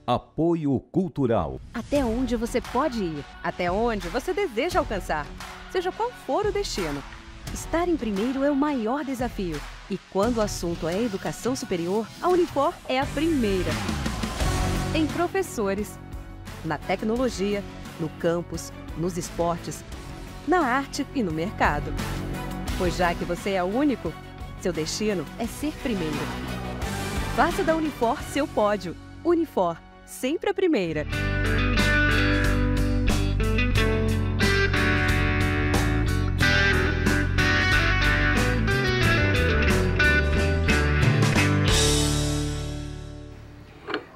Apoio Cultural. Até onde você pode ir, até onde você deseja alcançar, seja qual for o destino. Estar em primeiro é o maior desafio. E quando o assunto é educação superior, a Unifor é a primeira. Em professores, na tecnologia, no campus, nos esportes, na arte e no mercado. Pois já que você é o único, seu destino é ser primeiro. Faça da Unifor seu pódio. Unifor, sempre a primeira.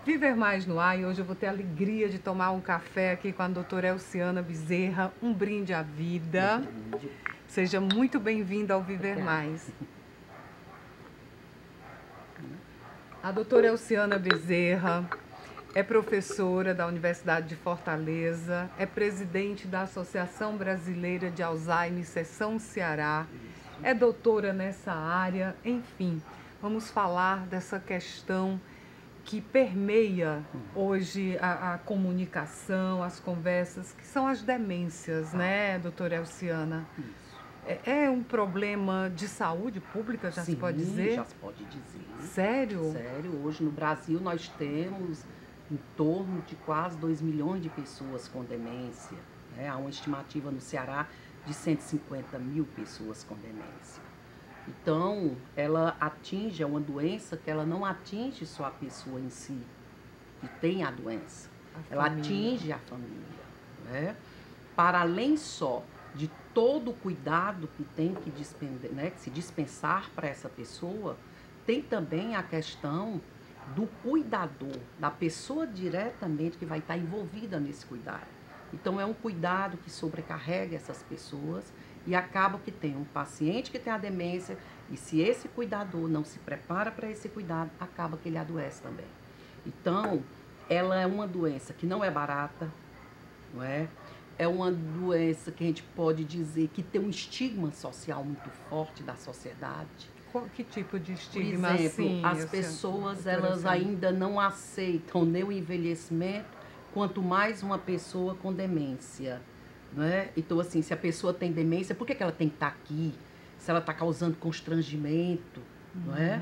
Viver Mais no ar, e hoje eu vou ter a alegria de tomar um café aqui com a doutora Elciana Bezerra, um brinde à vida. Seja muito bem-vinda ao Viver Mais. A doutora Elciana Bezerra é professora da Universidade de Fortaleza, é presidente da Associação Brasileira de Alzheimer, Seção Ceará, é doutora nessa área, enfim, vamos falar dessa questão que permeia hoje a comunicação, as conversas, que são as demências, né, doutora Elciana? É um problema de saúde pública, já se pode dizer? Sim, já se pode dizer. Sério? Sério, hoje no Brasil nós temos em torno de quase 2 milhões de pessoas com demência, né? Há uma estimativa no Ceará de 150 mil pessoas com demência. Então, ela atinge, é uma doença que ela não atinge só a pessoa em si, que tem a doença. Ela atinge a família, né? Para além só de todo o cuidado que tem que dispensar, né, que se dispensar para essa pessoa, tem também a questão do cuidador, da pessoa diretamente que vai estar envolvida nesse cuidado. Então, é um cuidado que sobrecarrega essas pessoas e acaba que tem um paciente que tem a demência e se esse cuidador não se prepara para esse cuidado, acaba que ele adoece também. Então, ela é uma doença que não é barata, não é? É uma doença que a gente pode dizer que tem um estigma social muito forte da sociedade. Que tipo de estigma? Por exemplo, assim, as pessoas elas ainda não aceitam nem o envelhecimento, quanto mais uma pessoa com demência, não é? Então, assim, se a pessoa tem demência, por que ela tem que estar aqui? Se ela está causando constrangimento, não é?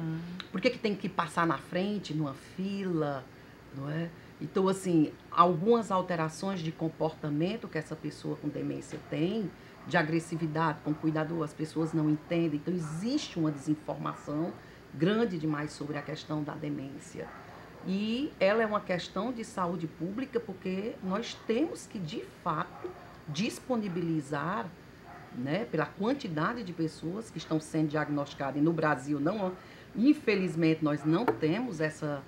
Por que tem que passar na frente, numa fila, não é? Então, assim, algumas alterações de comportamento que essa pessoa com demência tem, de agressividade com o cuidador, as pessoas não entendem. Então, existe uma desinformação grande demais sobre a questão da demência. E ela é uma questão de saúde pública porque nós temos que, de fato, disponibilizar, né, pela quantidade de pessoas que estão sendo diagnosticadas. E no Brasil, não, infelizmente, nós não temos essa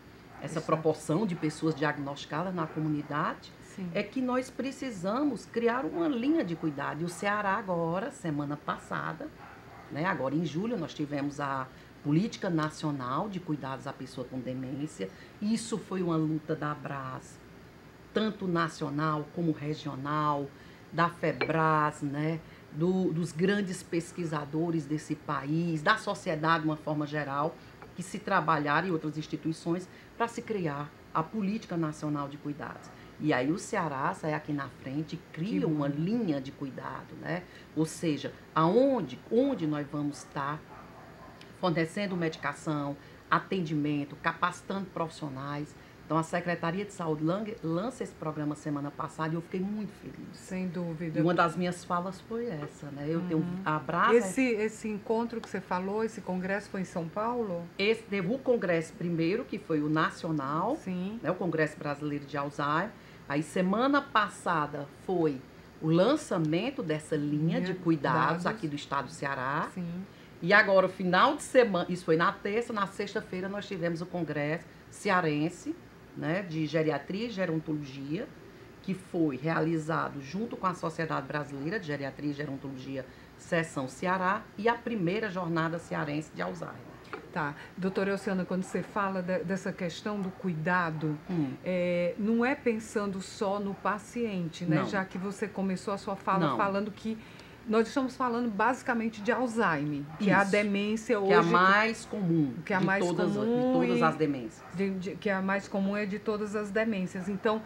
proporção de pessoas diagnosticadas na comunidade. Sim. É que nós precisamos criar uma linha de cuidado. E o Ceará agora, semana passada, né, agora em julho, nós tivemos a Política Nacional de Cuidados à Pessoa com Demência. Isso foi uma luta da Abras, tanto nacional como regional, da FEBRAS, né, dos grandes pesquisadores desse país, da sociedade de uma forma geral, que se trabalharam em outras instituições para se criar a Política Nacional de Cuidados. E aí o Ceará sai aqui na frente e cria uma linha de cuidado, né? Ou seja, onde nós vamos estar fornecendo medicação, atendimento, capacitando profissionais. Então, a Secretaria de Saúde lança esse programa semana passada e eu fiquei muito feliz. Sem dúvida. E uma das minhas falas foi essa, né? Eu tenho a Abras... Esse encontro que você falou, esse congresso foi em São Paulo? Teve o congresso primeiro, que foi o nacional, sim, né? O Congresso Brasileiro de Alzheimer. Aí, semana passada, foi o lançamento dessa linha de cuidados aqui do estado do Ceará. Sim. E agora, o final de semana, isso foi na terça, na sexta-feira, nós tivemos o congresso cearense, né, de geriatria e gerontologia, que foi realizado junto com a Sociedade Brasileira de Geriatria e Gerontologia, Seção Ceará, e a primeira jornada cearense de Alzheimer. Tá. Doutora Elciana, quando você fala dessa questão do cuidado, não é pensando só no paciente, né? Não. Já que você começou a sua fala falando que Nós estamos falando basicamente de Alzheimer, que é a Isso. demência hoje. Que é a mais comum que é a mais de todas comum as demências. Que é a mais comum é de todas as demências. Então,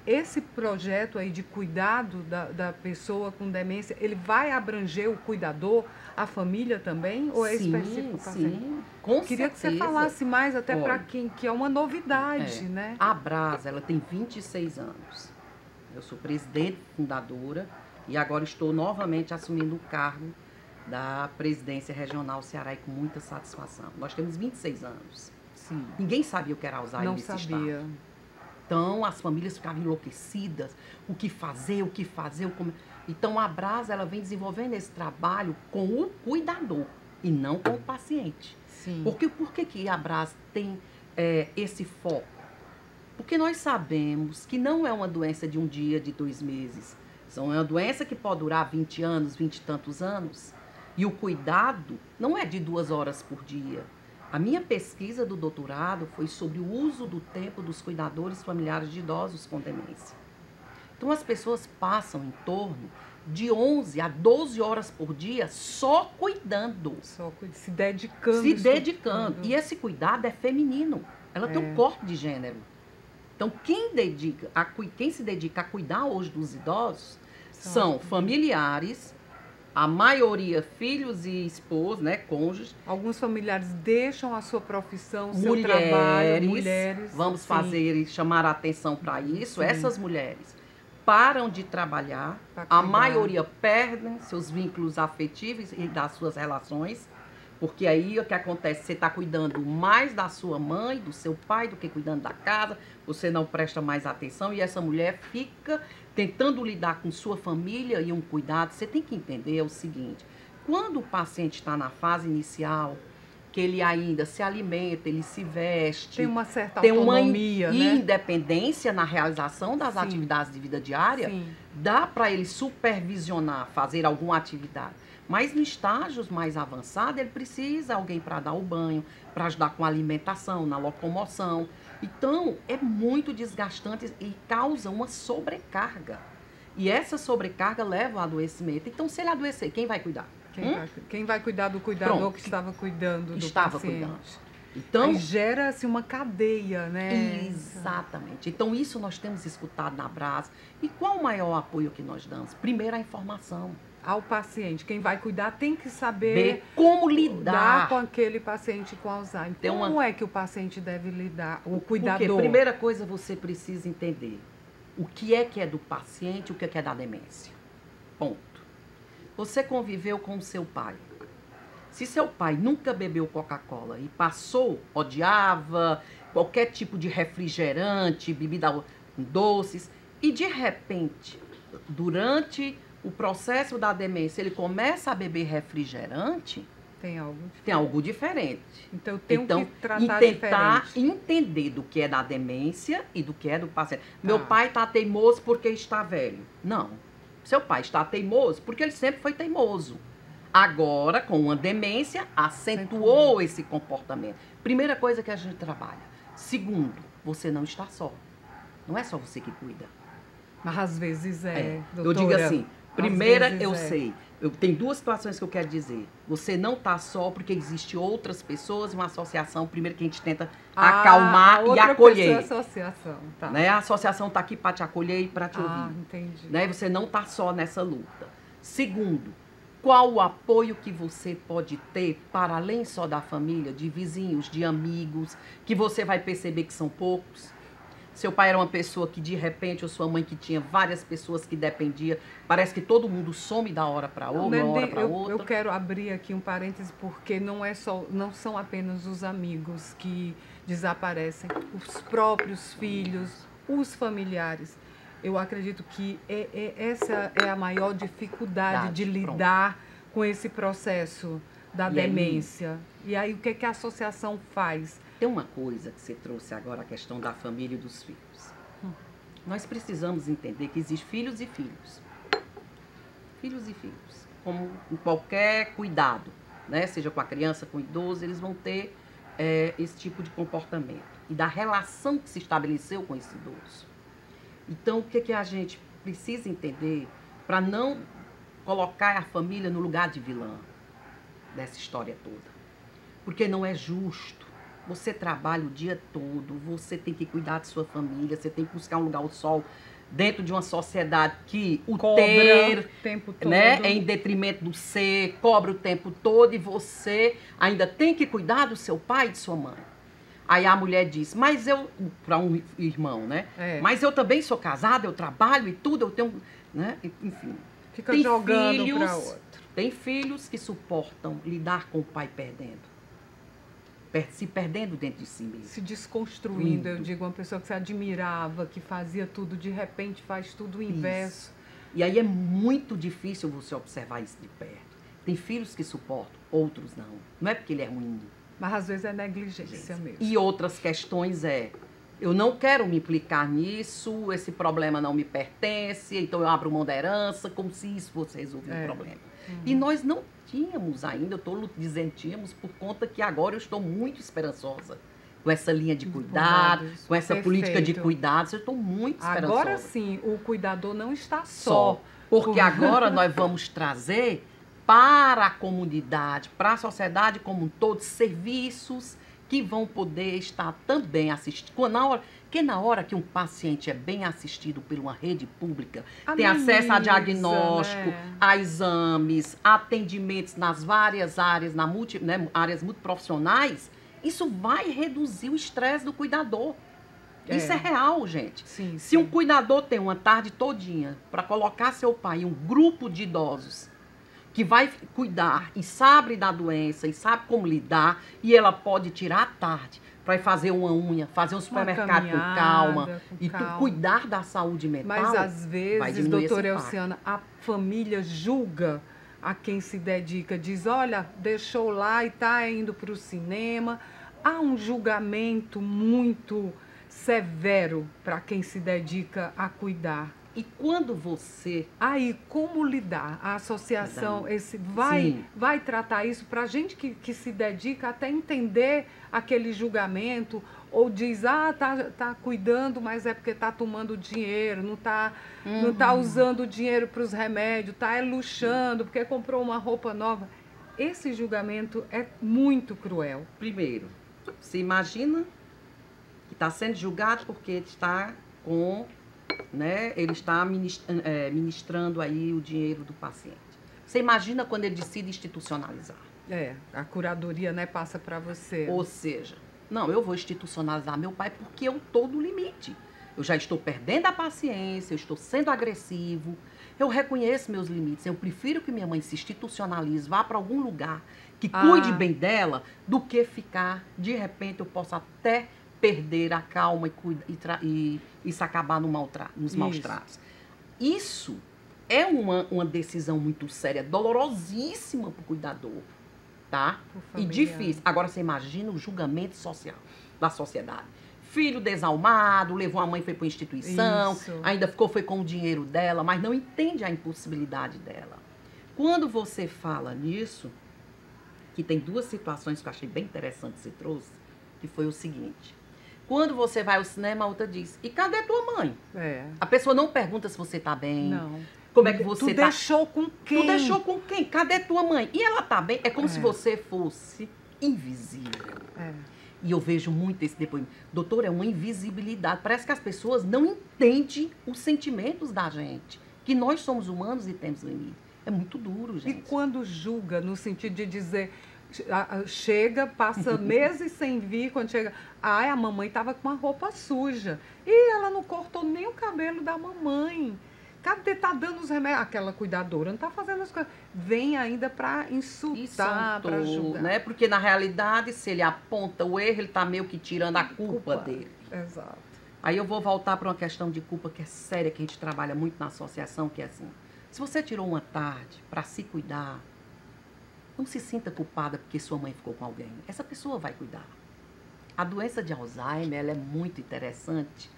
esse projeto aí de cuidado da pessoa com demência, ele vai abranger o cuidador, a família também? Ou é específico? Sim, com Queria que você certeza. falasse mais até para Olha, quem, que é uma novidade, né? A Brasa, ela tem 26 anos. Eu sou presidente fundadora e agora estou novamente assumindo o cargo da presidência regional Ceará e com muita satisfação. Nós temos 26 anos. Sim. Ninguém sabia o que era Alzheimer Não nesse sabia. estado. Então, as famílias ficavam enlouquecidas, o que fazer. Então, a Brasa, ela vem desenvolvendo esse trabalho com o cuidador e não com o paciente. Sim. Por que que a Brasa tem esse foco? Porque nós sabemos que não é uma doença de um dia, de 2 meses. É uma doença que pode durar 20 anos, 20 e tantos anos. E o cuidado não é de 2 horas por dia. A minha pesquisa do doutorado foi sobre o uso do tempo dos cuidadores familiares de idosos com demência. Então, as pessoas passam em torno de 11 a 12 horas por dia só cuidando. Só se dedicando. Se dedicando. E esse cuidado é feminino. Ela tem um corpo de gênero. Então, quem se dedica a cuidar hoje dos idosos são familiares, a maioria filhos e esposos, né, cônjuges. Alguns familiares deixam a sua profissão, seu trabalho, mulheres. Vamos fazer e chamar a atenção para isso. Sim. Essas mulheres param de trabalhar, a maioria perdem seus vínculos afetivos e das suas relações, porque aí o que acontece, você está cuidando mais da sua mãe, do seu pai, do que cuidando da casa, você não presta mais atenção e essa mulher fica tentando lidar com sua família e um cuidado. Você tem que entender o seguinte, quando o paciente está na fase inicial, que ele ainda se alimenta, ele se veste, tem uma certa tem autonomia, uma né? independência na realização das atividades de vida diária, dá para ele supervisionar, fazer alguma atividade. Mas em estágios mais avançados, ele precisa de alguém para dar o banho, para ajudar com a alimentação, na locomoção. Então, é muito desgastante e causa uma sobrecarga. E essa sobrecarga leva ao adoecimento. Então, se ele adoecer, quem vai cuidar? Quem vai cuidar do cuidador que estava cuidando do paciente? Então, aí gera-se uma cadeia, né? Exatamente. Então, isso nós temos escutado na Brasa. E qual o maior apoio que nós damos? Primeiro, a informação. Ao paciente. Quem vai cuidar tem que saber como lidar com aquele paciente com Alzheimer. Como é que o paciente deve lidar? O cuidador. Porque, primeira coisa, você precisa entender o que é do paciente, o que é da demência. Ponto. Você conviveu com o seu pai. Se seu pai nunca bebeu Coca-Cola e passou, odiava qualquer tipo de refrigerante, bebida doces, e de repente, durante o processo da demência, ele começa a beber refrigerante, tem algo diferente. Então, tem que tratar tentar diferente. entender do que é da demência e do que é do paciente. Meu pai está teimoso porque está velho. Não. Seu pai está teimoso porque ele sempre foi teimoso. Agora, com uma demência, acentuou esse comportamento. Primeira coisa que a gente trabalha. Segundo, você não está só. Não é só você que cuida. Mas às vezes doutora. Eu digo assim, primeira eu sei. Tem 2 situações que eu quero dizer. Você não está só porque existe outras pessoas, uma associação, primeiro que a gente tenta acalmar e acolher. Associação, tá. Né? A associação está aqui para te acolher e para te ouvir. Entendi. Né? Você não está só nessa luta. Segundo, qual o apoio que você pode ter para além só da família, de vizinhos, de amigos, que você vai perceber que são poucos? Seu pai era uma pessoa que de repente, ou sua mãe que tinha várias pessoas que dependia, parece que todo mundo some da hora para outra, Eu quero abrir aqui um parêntese porque não são apenas os amigos que desaparecem, os próprios filhos, os familiares. Eu acredito que essa é a maior dificuldade de lidar com esse processo da demência. E aí, o que que a associação faz? Tem uma coisa que você trouxe agora, a questão da família e dos filhos. Nós precisamos entender que existem filhos e filhos. Filhos e filhos. Como em qualquer cuidado, né? Seja com a criança, com o idoso, eles vão ter esse tipo de comportamento. E da relação que se estabeleceu com esse idoso. Então, o que que a gente precisa entender para não colocar a família no lugar de vilã dessa história toda. Porque não é justo. Você trabalha o dia todo, você tem que cuidar de sua família, você tem que buscar um lugar ao sol dentro de uma sociedade que o Cobra ter, o tempo todo. né, é em detrimento do ser, cobra o tempo todo e você ainda tem que cuidar do seu pai e de sua mãe. Aí a mulher diz, mas eu, para um irmão, né? Mas eu também sou casada, eu trabalho e tudo, eu tenho, né? Enfim. Fica tem jogando para outro. Tem filhos que suportam lidar com o pai perdendo. Se perdendo dentro de si mesmo. Se desconstruindo, eu digo, uma pessoa que se admirava, que fazia tudo, de repente faz tudo o inverso. Isso. E aí é muito difícil você observar isso de perto. Tem filhos que suportam, outros não. Não é porque ele é ruim. Mas às vezes é negligência mesmo. E outras questões eu não quero me implicar nisso, esse problema não me pertence, então eu abro mão da herança, como se isso fosse resolver o problema. E nós não tínhamos ainda, eu estou dizendo tínhamos, por conta que agora eu estou muito esperançosa com essa linha de cuidado, com essa política de cuidados, eu estou muito esperançosa. Agora sim, o cuidador não está só. Porque agora nós vamos trazer para a comunidade, para a sociedade como um todo, serviços que vão poder estar também assistindo. Na hora que um paciente é bem assistido por uma rede pública, tem acesso a diagnóstico, a exames, atendimentos nas várias áreas, áreas multiprofissionais, isso vai reduzir o estresse do cuidador. Isso é real, gente. Sim, Se um cuidador tem uma tarde todinha para colocar seu pai em um grupo de idosos que vai cuidar e sabe da doença e sabe como lidar, e ela pode tirar a tarde para ir fazer uma unha, fazer um supermercado com calma e cuidar da saúde mental. Mas às vezes, doutora Elciana, a família julga a quem se dedica, diz, olha, deixou lá e está indo para o cinema. Há um julgamento muito severo para quem se dedica a cuidar. E quando você... Aí, como lidar? A associação vai tratar isso para a gente que se dedica até entender aquele julgamento, ou diz, tá cuidando, mas é porque está tomando dinheiro, não tá usando o dinheiro para os remédios, está luxando porque comprou uma roupa nova. Esse julgamento é muito cruel. Primeiro, você imagina que está sendo julgado porque está com... ele está ministrando aí o dinheiro do paciente. Você imagina quando ele decide institucionalizar. A curadoria, passa para você. Ou seja, não, eu vou institucionalizar meu pai porque eu estou no limite. Eu já estou perdendo a paciência, eu estou sendo agressivo, eu reconheço meus limites. Eu prefiro que minha mãe se institucionalize, vá para algum lugar que cuide bem dela, do que ficar, de repente, eu posso até perder a calma e isso acabar nos maus tratos. Isso é uma decisão muito séria, dolorosíssima para o cuidador, tá? E difícil. Agora você imagina o julgamento social da sociedade. Filho desalmado, levou a mãe, foi para a instituição, ainda foi com o dinheiro dela, mas não entende a impossibilidade dela. Quando você fala nisso, que tem duas situações que eu achei bem interessante que você trouxe, que foi o seguinte... Quando você vai ao cinema, a outra diz, e cadê tua mãe? A pessoa não pergunta se você tá bem. Não. Como é que você tá? Tu deixou com quem? Tu deixou com quem? Cadê tua mãe? E ela tá bem? É como se você fosse invisível. E eu vejo muito esse depoimento. Doutor, é uma invisibilidade. Parece que as pessoas não entendem os sentimentos da gente. Que nós somos humanos e temos limite. É muito duro, gente. E quando julga, no sentido de dizer... Chega, passa meses sem vir, quando chega... a mamãe estava com uma roupa suja. E ela não cortou nem o cabelo da mamãe. Cadê? Tá dando os remédios? Aquela cuidadora não está fazendo as coisas. Vem ainda para insultar, para julgar. Né? Porque, na realidade, se ele aponta o erro, ele está meio que tirando a culpa dele. Exato. Aí eu vou voltar para uma questão de culpa que é séria, que a gente trabalha muito na associação, que é assim. Se você tirou uma tarde para se cuidar, não se sinta culpada porque sua mãe ficou com alguém. Essa pessoa vai cuidar. A doença de Alzheimer, ela é muito interessante,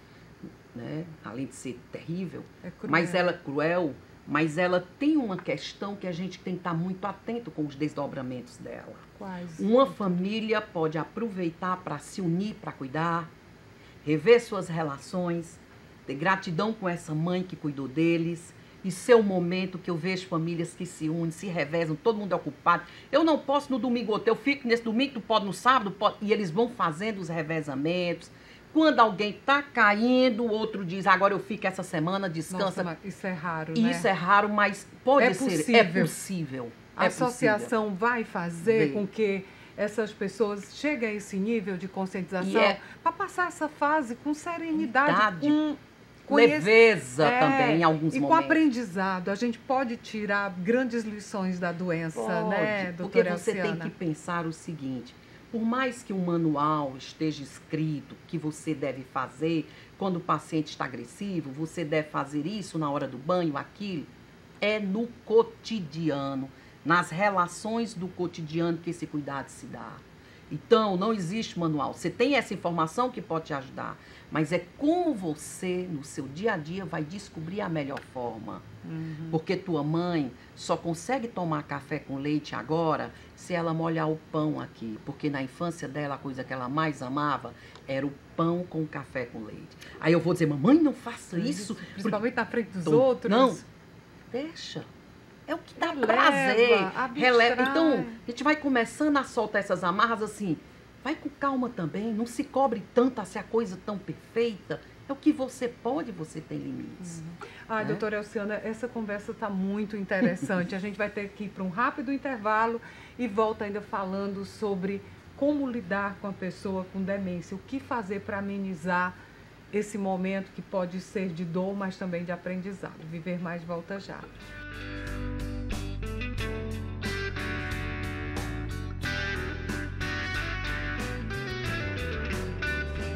né? Além de ser terrível, mas ela é cruel, mas ela tem uma questão que a gente tem que estar muito atento com os desdobramentos dela. Quais? Uma família pode aproveitar para se unir, para cuidar, rever suas relações, ter gratidão com essa mãe que cuidou deles, e ser um momento que eu vejo famílias que se unem, se revezam, todo mundo é ocupado. Eu não posso no domingo outro, eu fico nesse domingo, tu pode no sábado, pode, e eles vão fazendo os revezamentos. Quando alguém está caindo, o outro diz, agora eu fico essa semana, descansa. Nossa, isso é raro, né? Isso é raro, mas pode ser. Possível. É possível. A associação vai fazer com que essas pessoas cheguem a esse nível de conscientização para passar essa fase com serenidade, com leveza também em alguns momentos. E com aprendizado. A gente pode tirar grandes lições da doença, né, doutora Porque você Elciana? tem que pensar o seguinte, por mais que um manual esteja escrito que você deve fazer quando o paciente está agressivo, você deve fazer isso na hora do banho, aquilo, é no cotidiano, nas relações do cotidiano que esse cuidado se dá. Então, não existe manual. Você tem essa informação que pode te ajudar, mas é como você, no seu dia a dia, vai descobrir a melhor forma. Porque tua mãe só consegue tomar café com leite agora se ela molhar o pão aqui. Porque na infância dela, a coisa que ela mais amava era o pão com café com leite. Aí eu vou dizer, mamãe, não faça isso. Principalmente na frente dos outros. Não, deixa. É o que dá prazer. Releva. Então, a gente vai começando a soltar essas amarras assim. Vai com calma também. Não se cobre tanto a ser a coisa tão perfeita. É o que você pode, você tem limites. Ai, doutora Elciana, essa conversa está muito interessante. A gente vai ter que ir para um rápido intervalo e volta ainda falando sobre como lidar com a pessoa com demência. O que fazer para amenizar esse momento que pode ser de dor, mas também de aprendizado. Viver Mais volta já.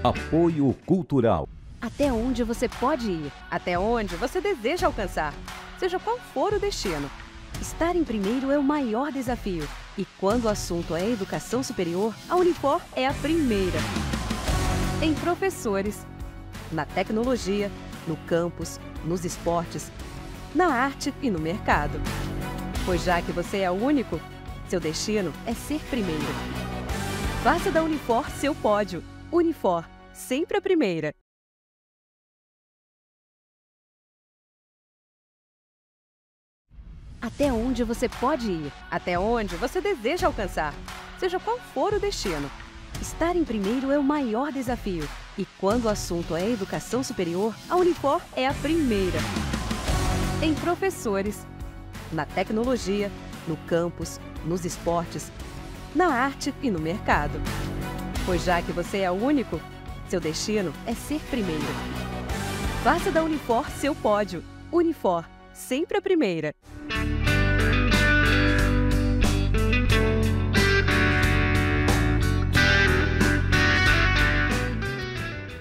Apoio Cultural. Até onde você pode ir, até onde você deseja alcançar, seja qual for o destino. Estar em primeiro é o maior desafio. E quando o assunto é educação superior, a Unifor é a primeira. Em professores, na tecnologia, no campus, nos esportes, na arte e no mercado. Pois já que você é o único, seu destino é ser primeiro. Faça da Unifor seu pódio. Unifor, sempre a primeira. Até onde você pode ir, até onde você deseja alcançar, seja qual for o destino. Estar em primeiro é o maior desafio. E quando o assunto é educação superior, a Unifor é a primeira. Em professores, na tecnologia, no campus, nos esportes, na arte e no mercado. Pois já que você é o único, seu destino é ser primeiro. Faça da Unifor seu pódio. Unifor, sempre a primeira.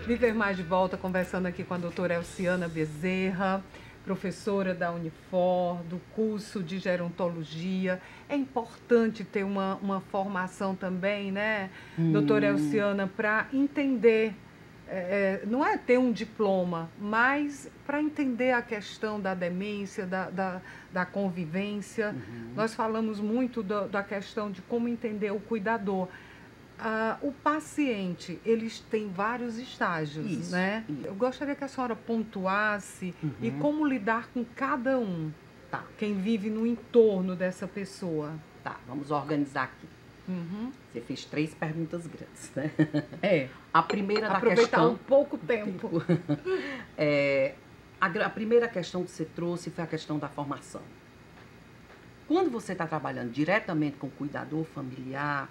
Viver Mais de volta, conversando aqui com a doutora Elciana Bezerra, professora da Unifor, do curso de gerontologia. É importante ter uma formação também, né, doutora Elciana, para entender, não é ter um diploma, mas para entender a questão da demência, da convivência. Nós falamos muito da questão de como entender o cuidador. O paciente, eles têm vários estágios, né? Eu gostaria que a senhora pontuasse e como lidar com cada um, quem vive no entorno dessa pessoa. Tá, vamos organizar aqui. Você fez 3 perguntas grandes, né? A primeira da questão... Aproveitar um pouco tempo. A primeira questão que você trouxe foi a questão da formação. Quando você está trabalhando diretamente com o cuidador familiar,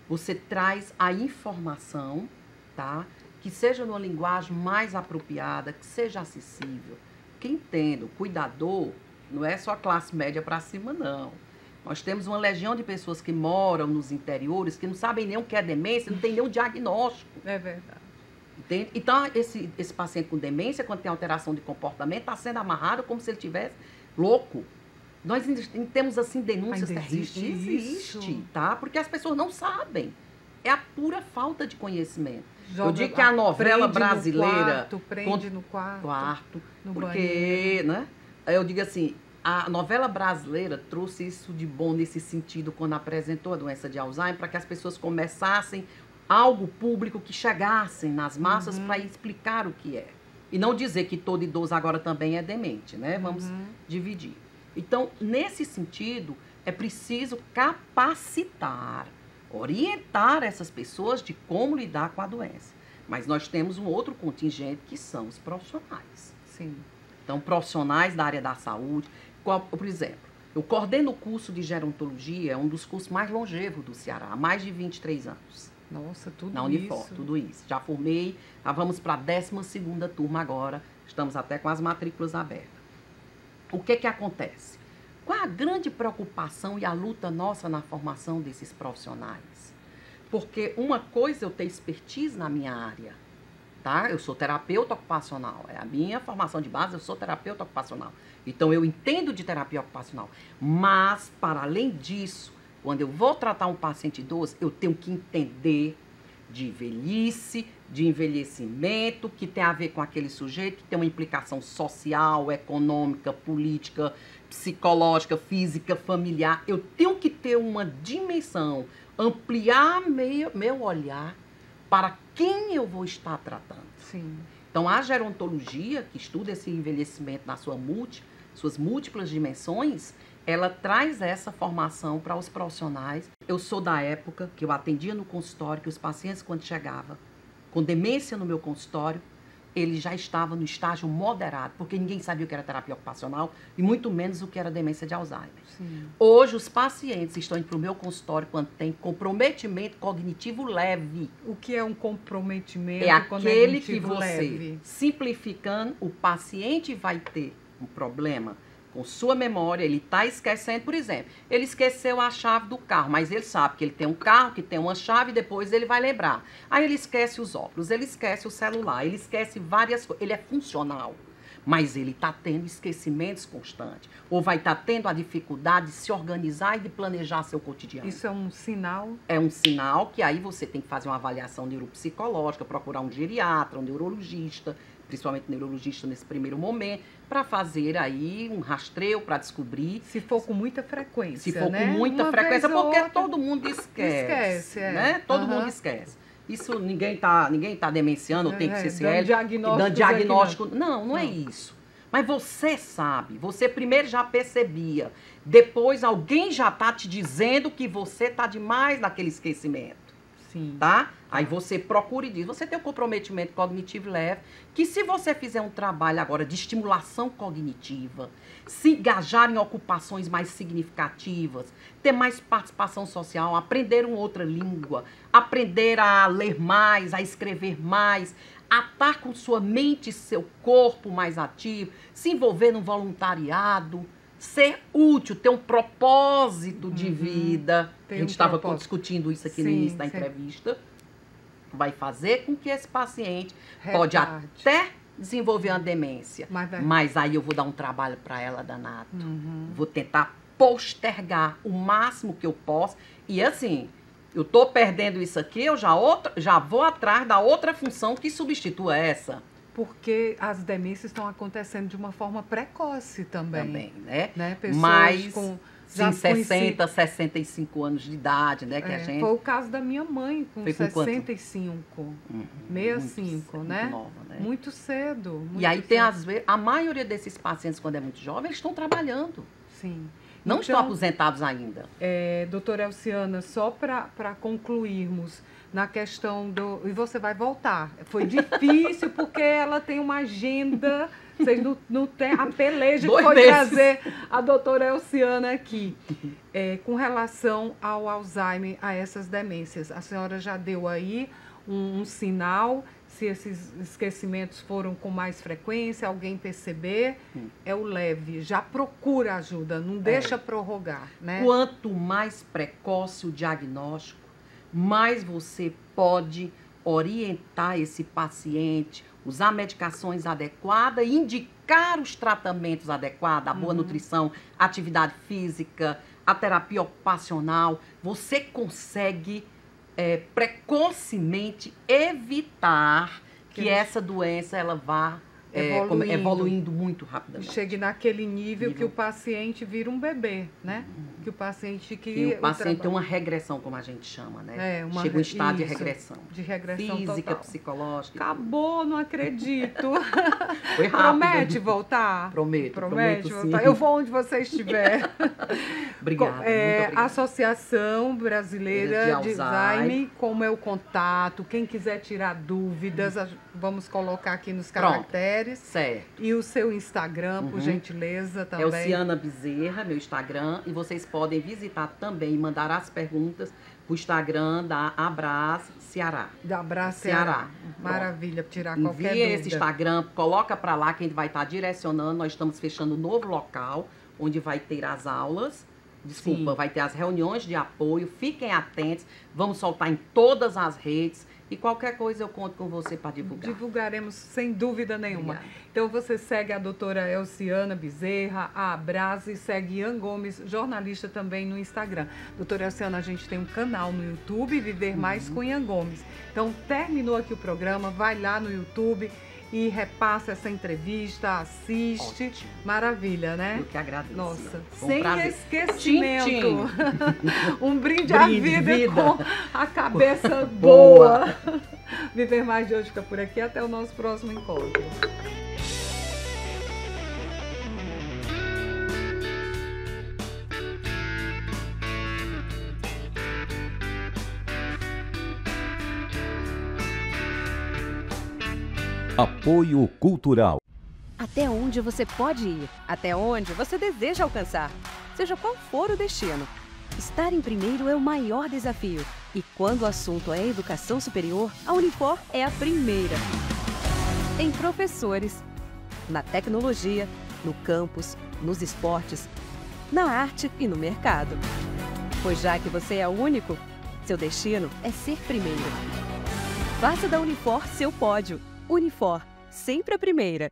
você traz a informação, tá? Que seja numa linguagem mais apropriada, que seja acessível. Que entenda, o cuidador não é só classe média para cima, não. Nós temos uma legião de pessoas que moram nos interiores, que não sabem nem o que é demência, não tem nem o diagnóstico. É verdade. Entende? Então, esse paciente com demência, quando tem alteração de comportamento, está sendo amarrado como se ele estivesse louco. Nós temos, assim, denúncias terríveis. Existe, tá? Porque as pessoas não sabem. É a pura falta de conhecimento. Eu digo que a novela brasileira... Prende no quarto, no porque, né? Eu digo assim, a novela brasileira trouxe isso de bom nesse sentido quando apresentou a doença de Alzheimer, para que as pessoas começassem algo público que chegassem nas massas para explicar o que é. E não dizer que todo idoso agora também é demente, né? Vamos dividir. Então, nesse sentido, é preciso capacitar, orientar essas pessoas de como lidar com a doença. Mas nós temos um outro contingente que são os profissionais. Sim. Então, profissionais da área da saúde. Por exemplo, eu coordeno o curso de gerontologia, é um dos cursos mais longevos do Ceará, há mais de 23 anos. Nossa, tudo na Unifor, isso. tudo isso. Já formei, já vamos para a 12ª turma agora, estamos até com as matrículas abertas. O que acontece? Qual a grande preocupação e a luta nossa na formação desses profissionais? Porque uma coisa eu tenho expertise na minha área, tá? Eu sou terapeuta ocupacional, é a minha formação de base, eu sou terapeuta ocupacional. Então, eu entendo de terapia ocupacional. Mas, para além disso, quando eu vou tratar um paciente idoso, eu tenho que entender de velhice, de envelhecimento, que tem a ver com aquele sujeito, que tem uma implicação social, econômica, política, psicológica, física, familiar. Eu tenho que ter uma dimensão, ampliar meu olhar para quem eu vou estar tratando. Sim. Então, a gerontologia, que estuda esse envelhecimento nas suas múltiplas dimensões, ela traz essa formação para os profissionais. Eu sou da época que eu atendia no consultório, que os pacientes, quando chegavam com demência no meu consultório, eles já estavam no estágio moderado, porque ninguém sabia o que era terapia ocupacional e muito menos o que era demência de Alzheimer. Sim. Hoje, os pacientes estão indo para o meu consultório quando tem comprometimento cognitivo leve. O que é um comprometimento É aquele que cognitivo você, leve? simplificando, o paciente vai ter um problema com sua memória, ele está esquecendo, por exemplo, ele esqueceu a chave do carro, mas ele sabe que ele tem um carro, que tem uma chave, depois ele vai lembrar. Aí ele esquece os óculos, ele esquece o celular, ele esquece várias coisas, ele é funcional, mas ele está tendo esquecimentos constantes, ou vai estar tendo a dificuldade de se organizar e de planejar seu cotidiano. Isso é um sinal? É um sinal que aí você tem que fazer uma avaliação neuropsicológica, procurar um geriatra, um neurologista, principalmente neurologista nesse primeiro momento, para fazer aí um rastreio, para descobrir. Se for com muita frequência, Se for né? com muita Uma frequência, vez ou porque outra, todo mundo esquece. é. Né? Todo mundo esquece. Isso ninguém tá demenciando, tem que ser dando diagnósticos dando diagnóstico. aqui, não é isso. Mas você sabe, você primeiro já percebia, depois alguém já tá te dizendo que você tá demais naquele esquecimento. Sim. Tá? Aí você procura e diz, você tem um comprometimento cognitivo leve, que se você fizer um trabalho agora de estimulação cognitiva, se engajar em ocupações mais significativas, ter mais participação social, aprender uma outra língua, aprender a ler mais, a escrever mais, a estar com sua mente e seu corpo mais ativo, se envolver no voluntariado, ser útil, ter um propósito de vida. A gente estava discutindo isso aqui no início da entrevista. Vai fazer com que esse paciente pode até desenvolver uma demência. Mas aí eu vou dar um trabalho para ela danado. Vou tentar postergar o máximo que eu posso. E assim, eu estou perdendo isso aqui, eu já vou atrás da outra função que substitua essa. Porque as demências estão acontecendo de uma forma precoce também. Também, né? Pessoas mas, com... Sim, 60, 65 anos de idade, né? Que a gente... Foi o caso da minha mãe, com 65, 65, muito, né? Muito nova, né? Muito cedo. Muito e aí cedo. tem, às vezes, a maioria desses pacientes, quando é muito jovem, eles estão trabalhando. Sim. Não então, estão aposentados ainda. Doutora Elciana, só para concluirmos na questão do... E você vai voltar. Foi difícil porque ela tem uma agenda... Vocês não têm a peleja que foi trazer a doutora Elciana aqui. Com relação ao Alzheimer, a essas demências. A senhora já deu aí um sinal, se esses esquecimentos foram com mais frequência, alguém perceber, é o leve. Já procura ajuda, não deixa prorrogar, né? Quanto mais precoce o diagnóstico, mais você pode orientar esse paciente, usar medicações adequadas, indicar os tratamentos adequados, a boa nutrição, atividade física, a terapia ocupacional. Você consegue precocemente evitar que essa doença ela vá evoluindo muito rapidamente. Chegue naquele nível que o paciente vira um bebê, né? que o paciente que o paciente tem uma regressão, como a gente chama, né? Chega um estado de regressão. De regressão física, total. psicológica. Acabou, não acredito. Foi rápido. Promete voltar? Prometo Voltar. Eu vou onde você estiver. Obrigada, muito obrigada. Associação Brasileira de Alzheimer, como é o contato? Quem quiser tirar dúvidas, vamos colocar aqui nos caracteres. Certo. E o seu Instagram, por gentileza, também. É Elciana Bezerra, meu Instagram. E vocês podem visitar também e mandar as perguntas para o Instagram da Abraz Ceará. Da Abraz Ceará. Maravilha, tirar qualquer dúvida. Envia esse Instagram, coloca para lá que a gente vai estar direcionando. Nós estamos fechando um novo local, onde vai ter as aulas. Desculpa, vai ter as reuniões de apoio. Fiquem atentos. Vamos soltar em todas as redes. E qualquer coisa eu conto com você para divulgar. Divulgaremos sem dúvida nenhuma. Obrigada. Então você segue a doutora Elciana Bezerra, a Abraz, e segue Ian Gomes, jornalista também no Instagram. Doutora Elciana, a gente tem um canal no YouTube, Viver Mais com Ian Gomes. Então terminou aqui o programa, vai lá no YouTube e repassa essa entrevista, assiste. Ótimo. Maravilha, né? Eu que agradeço. Nossa, sem esquecimento. Tchim, tchim. Um brinde à vida com a cabeça boa. Viver Mais de hoje fica por aqui. Até o nosso próximo encontro. Apoio Cultural. Até onde você pode ir, até onde você deseja alcançar, seja qual for o destino. Estar em primeiro é o maior desafio. E quando o assunto é educação superior, a Unifor é a primeira. Em professores, na tecnologia, no campus, nos esportes, na arte e no mercado. Pois já que você é o único, seu destino é ser primeiro. Faça da Unifor seu pódio. Unifor, sempre a primeira.